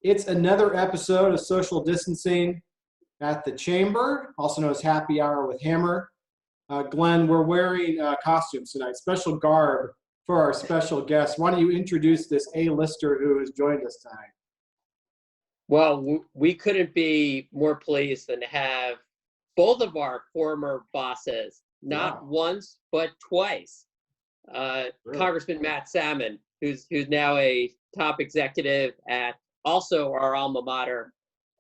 It's another episode of Social Distancing at the Chamber, also known as Happy Hour with Hammer. Glenn, we're wearing costumes tonight, special garb for our special guest. Why don't you introduce this A-lister who has joined us tonight? Well, we couldn't be more pleased than to have both of our former bosses, not once, but twice. Really? Congressman Matt Salmon, who's now a top executive at also our alma mater,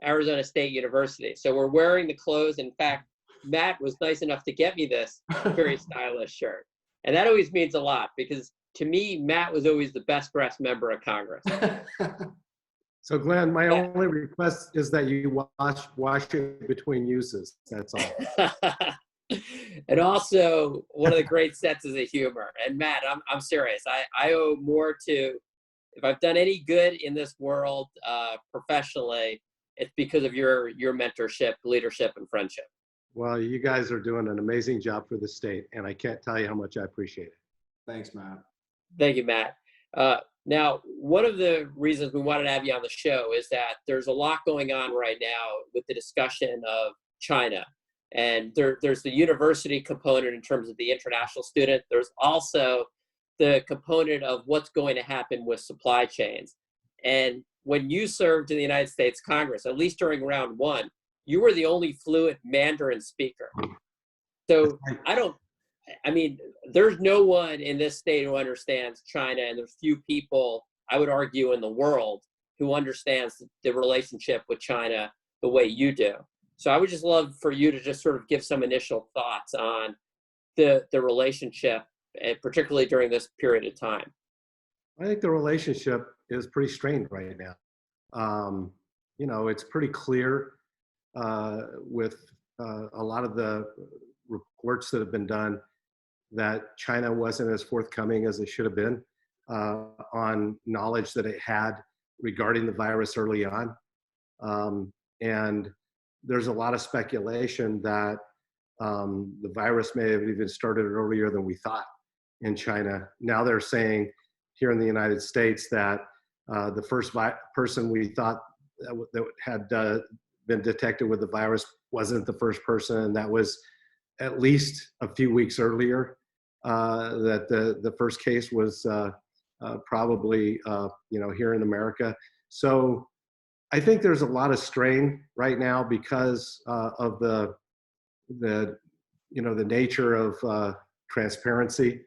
Arizona State University. So we're wearing the clothes. In fact, Matt was nice enough to get me this very stylish shirt. And that always means a lot because to me, Matt was always the best dressed member of Congress. So Glenn, my only request is that you wash it between uses. That's all. And also one of the great sets is a humor. And Matt, I'm serious. I owe more to, if I've done any good in this world professionally, it's because of your mentorship, leadership, and friendship. Well, you guys are doing an amazing job for the state, and I can't tell you how much I appreciate it. Thanks, Matt. Thank you, Matt. Now, one of the reasons we wanted to have you on the show is that there's a lot going on right now with the discussion of China. And there's the university component in terms of the international student. There's also the component of what's going to happen with supply chains. And when you served in the United States Congress, at least during round one, you were the only fluent Mandarin speaker. So there's no one in this state who understands China, and there's few people, I would argue, in the world who understands the relationship with China the way you do. So I would just love for you to just sort of give some initial thoughts on the relationship, particularly during this period of time. I think the relationship is pretty strained right now. It's pretty clear with a lot of the reports that have been done that China wasn't as forthcoming as it should have been on knowledge that it had regarding the virus early on. And there's a lot of speculation that the virus may have even started earlier than we thought in China. Now they're saying here in the United States that the first person we thought that had been detected with the virus wasn't the first person, and that was at least a few weeks earlier, that the first case was probably here in America. So I think there's a lot of strain right now because of the nature of transparency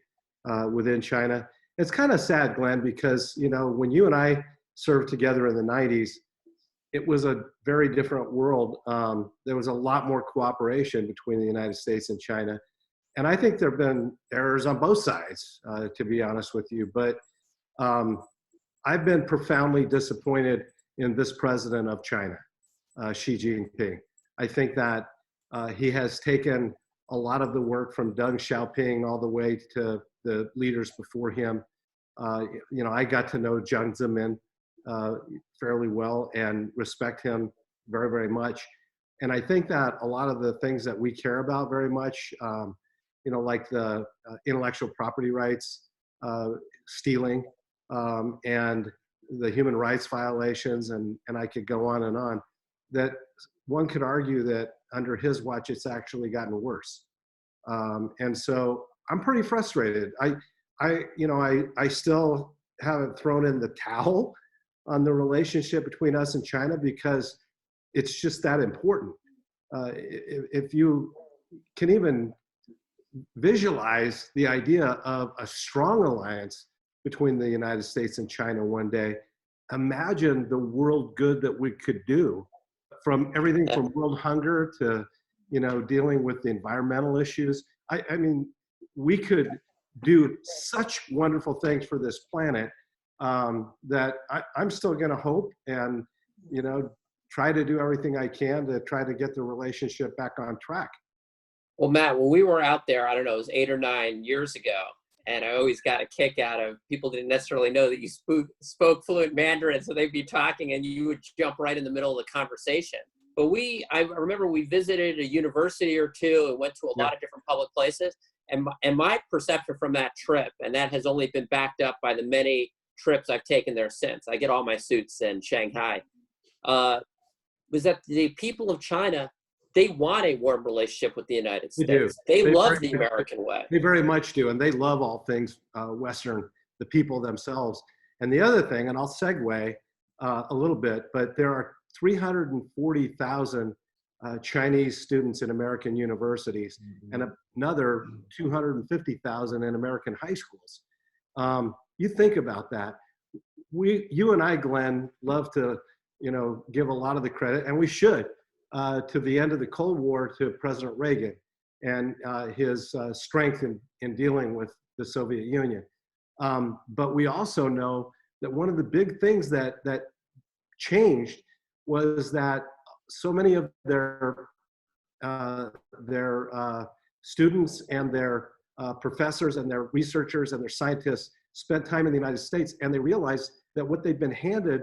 within China. It's kind of sad, Glenn, because when you and I served together in the 90s, it was a very different world. There was a lot more cooperation between the United States and China. And I think there have been errors on both sides, to be honest with you. But I've been profoundly disappointed in this president of China, Xi Jinping. I think that he has taken a lot of the work from Deng Xiaoping all the way to the leaders before him. I got to know Jiang Zemin fairly well and respect him very, very much. And I think that a lot of the things that we care about very much, like the intellectual property rights, stealing, and the human rights violations, and I could go on, that one could argue that under his watch, it's actually gotten worse. And so I'm pretty frustrated. I still haven't thrown in the towel on the relationship between us and China because it's just that important. If you can even visualize the idea of a strong alliance between the United States and China one day, imagine the world good that we could do, from everything from world hunger to dealing with the environmental issues. I mean, we could do such wonderful things for this planet that I'm still going to hope and try to do everything I can to try to get the relationship back on track. Well, Matt, when we were out there, I don't know, it was 8 or 9 years ago, and I always got a kick out of people didn't necessarily know that you spoke fluent Mandarin, so they'd be talking and you would jump right in the middle of the conversation. But I remember we visited a university or two and went to a lot of different public places. And my perception from that trip, and that has only been backed up by the many trips I've taken there since, I get all my suits in Shanghai, was that the people of China, they want a warm relationship with the United They do. States. They love very the American way. They very much do, and they love all things Western, the people themselves. And the other thing, and I'll segue a little bit, but there are 340,000 Chinese students in American universities and another 250,000 in American high schools. You think about that. You and I, Glenn, love to, give a lot of the credit, and we should, to the end of the Cold War, to President Reagan and his strength in dealing with the Soviet Union. But we also know that one of the big things that changed was that so many of their students and their professors and their researchers and their scientists spent time in the United States, and they realized that what they'd been handed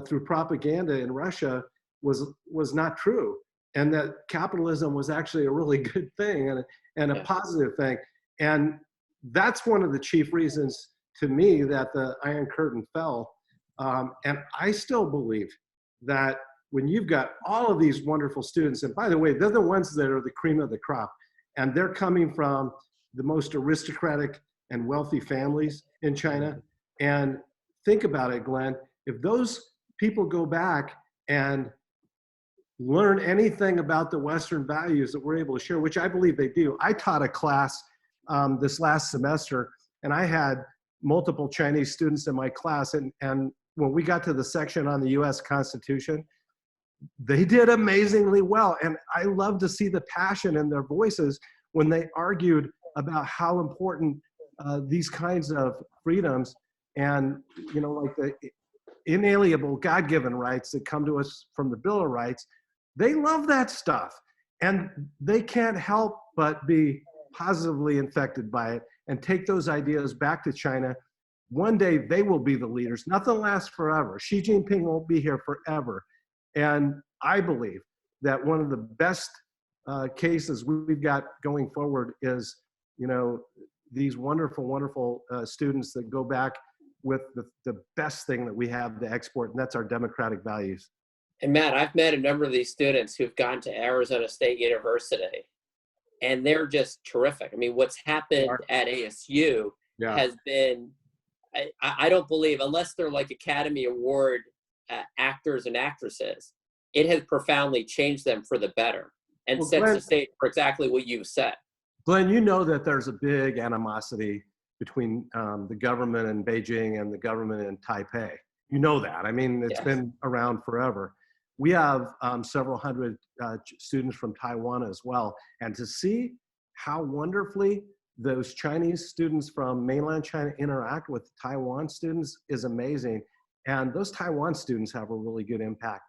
through propaganda in Russia was not true, and that capitalism was actually a really good thing and a positive thing. And that's one of the chief reasons to me that the Iron Curtain fell. And I still believe that when you've got all of these wonderful students, and by the way, they're the ones that are the cream of the crop, and they're coming from the most aristocratic and wealthy families in China. And think about it, Glenn, if those people go back and learn anything about the Western values that we're able to share, which I believe they do. I taught a class this last semester, and I had multiple Chinese students in my class. And when we got to the section on the US Constitution, they did amazingly well. And I love to see the passion in their voices when they argued about how important these kinds of freedoms and, like the inalienable God-given rights that come to us from the Bill of Rights, they love that stuff. And they can't help but be positively infected by it and take those ideas back to China. One day they will be the leaders. Nothing lasts forever. Xi Jinping won't be here forever. And I believe that one of the best cases we've got going forward is, these wonderful, wonderful students that go back with the best thing that we have to export, and that's our democratic values. And Matt, I've met a number of these students who've gone to Arizona State University, and they're just terrific. I mean, what's happened at ASU has been, I don't believe, unless they're like Academy Award actors and actresses, it has profoundly changed them for the better and sets the stage for exactly what you've said. Glenn, you know that there's a big animosity between the government in Beijing and the government in Taipei. You know that. I mean, it's been around forever. We have several hundred students from Taiwan as well. And to see how wonderfully those Chinese students from mainland China interact with Taiwan students is amazing. And those Taiwan students have a really good impact.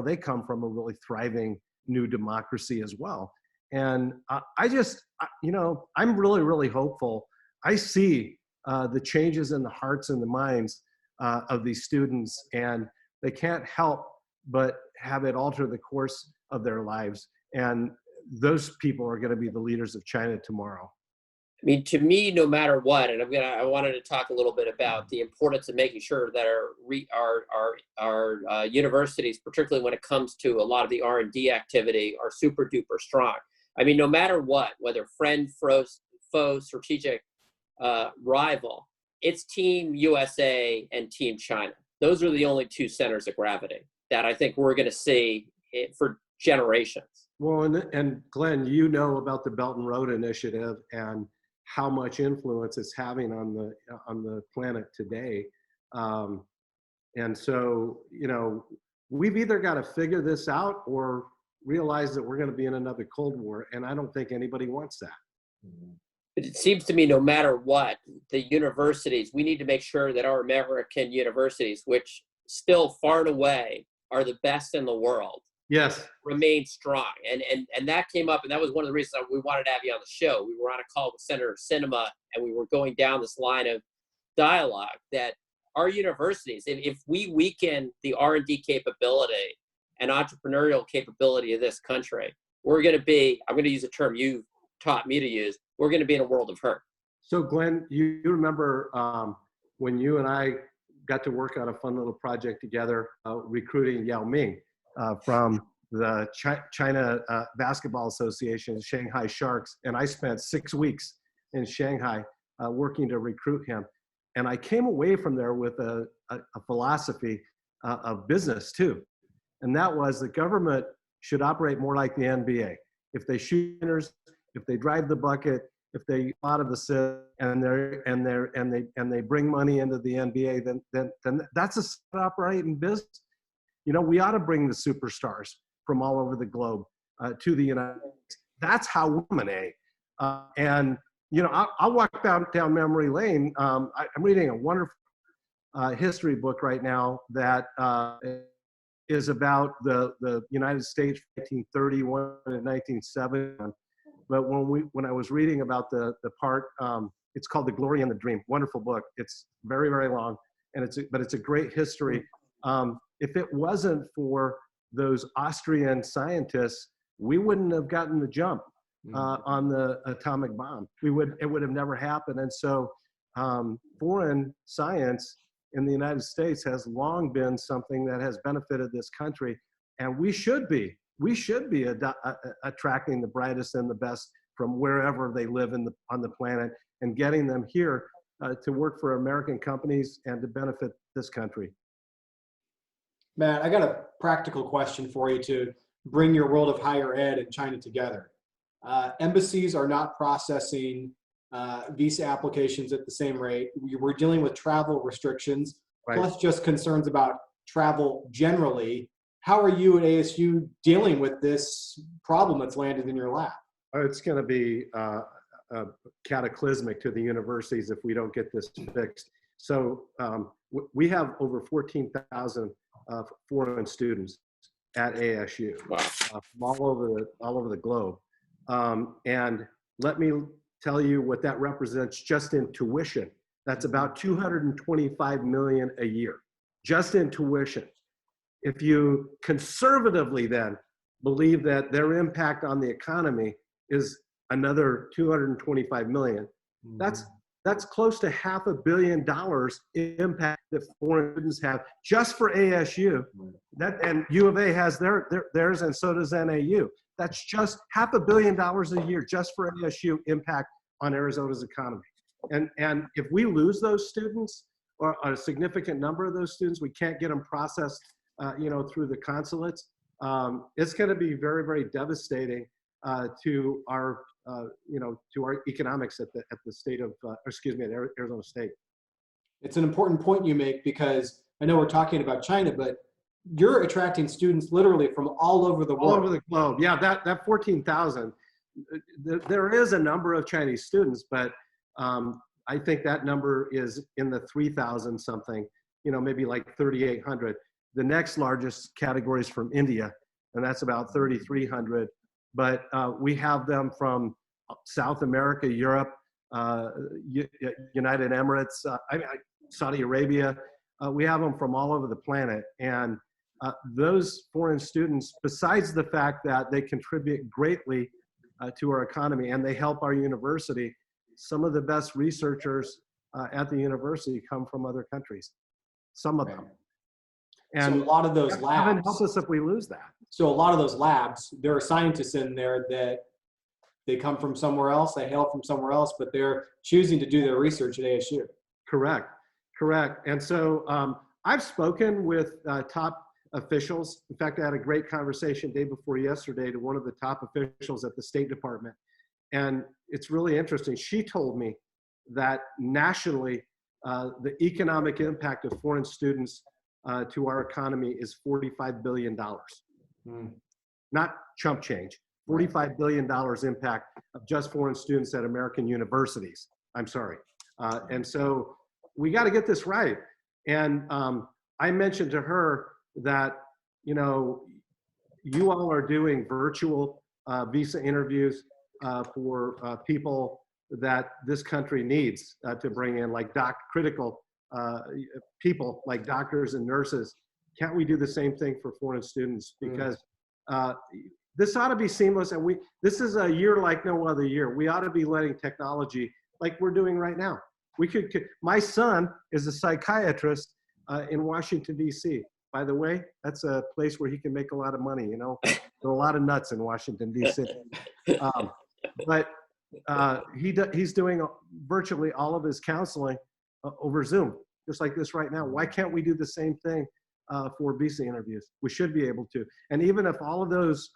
They come from a really thriving new democracy as well. And I'm really, really hopeful. I see the changes in the hearts and the minds of these students, and they can't help but have it alter the course of their lives. And those people are going to be the leaders of China tomorrow. I mean, to me, no matter what, and I wanted to talk a little bit about the importance of making sure that our universities, particularly when it comes to a lot of the R&D activity, are super duper strong. I mean, no matter what, whether friend, foe, strategic rival, it's Team USA and Team China. Those are the only two centers of gravity that I think we're going to see for generations. Well, and Glenn, you know about the Belt and Road Initiative and how much influence it's having on the planet today. And so, we've either got to figure this out or realize that we're going to be in another Cold War. And I don't think anybody wants that. But it seems to me, no matter what, the universities, we need to make sure that our American universities, which still far and away are the best in the world, remain strong. And that came up, and that was one of the reasons that we wanted to have you on the show. We were on a call with Senator Sinema, and we were going down this line of dialogue that our universities, if we weaken the R&D capability and entrepreneurial capability of this country, we're going to be, I'm going to use a term you taught me to use, we're going to be in a world of hurt. So Glenn, you remember when you and I got to work on a fun little project together, recruiting Yao Ming from the China Basketball Association, Shanghai Sharks. And I spent 6 weeks in Shanghai working to recruit him. And I came away from there with a philosophy of business too. And that was the government should operate more like the NBA. If they shoot winners, if they drive the bucket, if they out of the sit and they bring money into the NBA, then that's a set operating business. You know, we ought to bring the superstars from all over the globe to the United States. That's how we dominate. And you know, I'll walk down memory lane. I'm reading a wonderful history book right now that is about the United States, 1931 and 1971. But when I was reading about the part, it's called The Glory and the Dream. Wonderful book. It's very, very long, and it's a great history. If it wasn't for those Austrian scientists, we wouldn't have gotten the jump on the atomic bomb. It would have never happened. And so foreign science in the United States has long been something that has benefited this country, and we should be attracting the brightest and the best from wherever they live on the planet and getting them here to work for American companies and to benefit this country. Matt, I got a practical question for you to bring your world of higher ed and China together. Embassies are not processing visa applications at the same rate. We're dealing with travel restrictions, right, plus just concerns about travel generally. How are you at ASU dealing with this problem that's landed in your lap? It's going to be cataclysmic to the universities if we don't get this fixed. So we have over 14,000 foreign students at ASU. Wow. From all over the globe. And let me tell you what that represents just in tuition. That's about $225 million a year, just in tuition. If you conservatively then believe that their impact on the economy is another $225 million, that's close to $500 million impact that foreign students have just for ASU. And U of A has theirs, and so does NAU. That's just $500 million a year just for ASU impact on Arizona's economy. And if we lose those students, or a significant number of those students, we can't get them processed, through the consulates. It's going to be very, very devastating to our, to our economics at the state of, at Arizona State. It's an important point you make, because I know we're talking about China, but you're attracting students literally from all over the world. All over the globe. Yeah, that 14,000, there is a number of Chinese students, but I think that number is in the 3,000 something, maybe like 3,800. The next largest category is from India, and that's about 3,300. But we have them from South America, Europe, United Emirates, Saudi Arabia. We have them from all over the planet. And those foreign students, besides the fact that they contribute greatly to our economy and they help our university, some of the best researchers at the university come from other countries, some of them. And so a lot of those labs help us if we lose that. So a lot of those labs, there are scientists in there that they come from somewhere else, they hail from somewhere else, but they're choosing to do their research at ASU. Correct. And so I've spoken with top officials. In fact, I had a great conversation day before yesterday to one of the top officials at the State Department. And it's really interesting. She told me that nationally, the economic impact of foreign students to our economy is $45 billion. Not chump change. $45 billion impact of just foreign students at American universities. I'm sorry. And so we got to get this right. And I mentioned to her that, you all are doing virtual visa interviews for people that this country needs to bring in, like critical people like doctors and nurses. Can't we do the same thing for foreign students? Because this ought to be seamless, and this is a year like no other year. We ought to be letting technology, like we're doing right now, My son is a psychiatrist in Washington, D.C. By the way, that's a place where he can make a lot of money. You know, there are a lot of nuts in Washington, D.C. But he's doing virtually all of his counseling over Zoom, just like this right now. Why can't we do the same thing for visa interviews? We should be able to. And even if all of those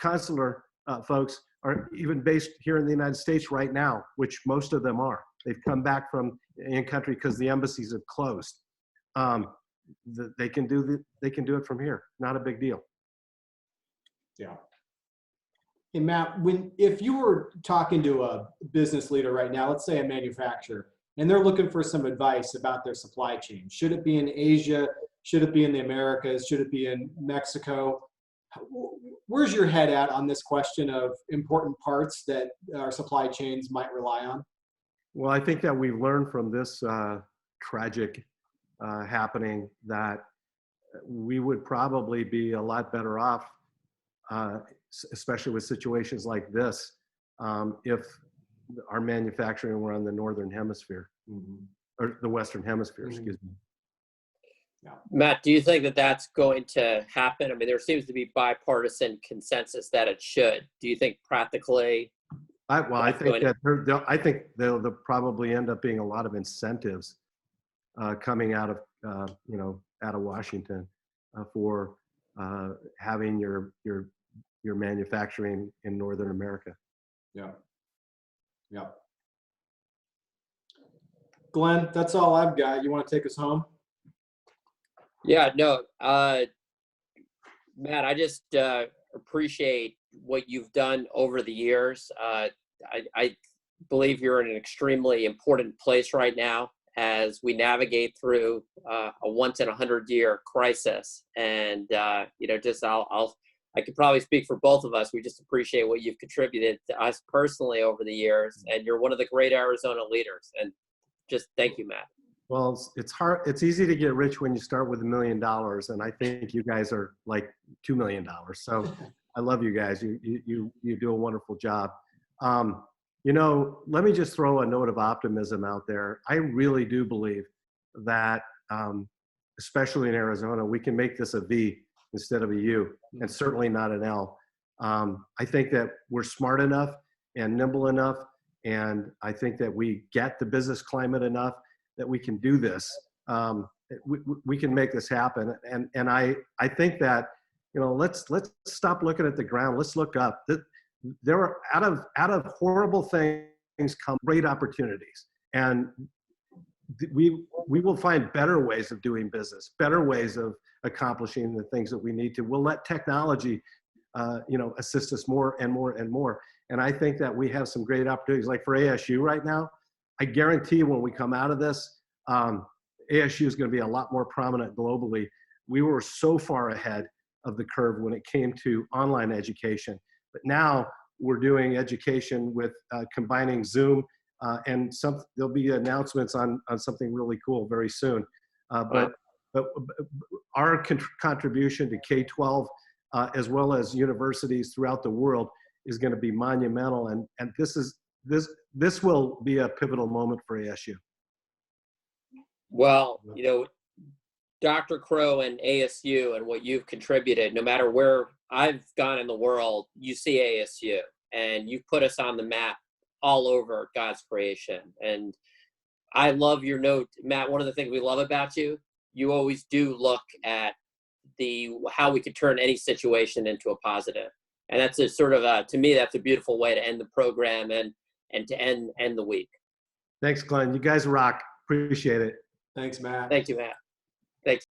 consular folks are even based here in the United States right now, which most of them are, they've come back from in country because the embassies have closed. They can do it from here. Not a big deal. Yeah. Hey, Matt, if you were talking to a business leader right now, let's say a manufacturer, and they're looking for some advice about their supply chain, should it be in Asia? Should it be in the Americas? Should it be in Mexico? Where's your head at on this question of important parts that our supply chains might rely on? Well, I think that we've learned from this tragic happening that we would probably be a lot better off, especially with situations like this, if our manufacturing were on the Northern Hemisphere, or the Western Hemisphere, excuse me. Yeah. Matt, do you think that that's going to happen? I mean, there seems to be bipartisan consensus that it should. Do you think practically? I think there'll probably end up being a lot of incentives coming out of out of Washington for having your manufacturing in Northern America. Yeah. Yeah. Glenn, that's all I've got. You want to take us home? Yeah, no, Matt, I just appreciate what you've done over the years. I believe you're in an extremely important place right now as we navigate through a once in 100-year crisis. And I could probably speak for both of us. We just appreciate what you've contributed to us personally over the years, and you're one of the great Arizona leaders. And just thank you, Matt. Well, it's hard. It's easy to get rich when you start with $1 million, and I think you guys are like $2 million. So I love you guys. You do a wonderful job. Let me just throw a note of optimism out there. I really do believe that, especially in Arizona, we can make this a V instead of a U, and certainly not an L. I think that we're smart enough and nimble enough, and I think that we get the business climate enough that we can do this. We can make this happen. And I think that, let's stop looking at the ground. Let's look up. There are out of horrible things come great opportunities. And we will find better ways of doing business, better ways of accomplishing the things that we need to. We'll let technology, assist us more and more and more. And I think that we have some great opportunities. Like for ASU right now, I guarantee when we come out of this, ASU is going to be a lot more prominent globally. We were so far ahead of the curve when it came to online education, but now we're doing education with combining Zoom and there'll be announcements on something really cool very soon. But our contribution to K-12 as well as universities throughout the world is going to be monumental, and this will be a pivotal moment for ASU. Well, Dr. Crow and ASU and what you've contributed, no matter where I've gone in the world, you see ASU, and you've put us on the map all over God's creation. And I love your note, Matt. One of the things we love about you, you always do look at how we could turn any situation into a positive. And that's a sort of to me, that's a beautiful way to end the program and to end the week. Thanks, Glenn. You guys rock. Appreciate it. Thanks, Matt. Thank you, Matt.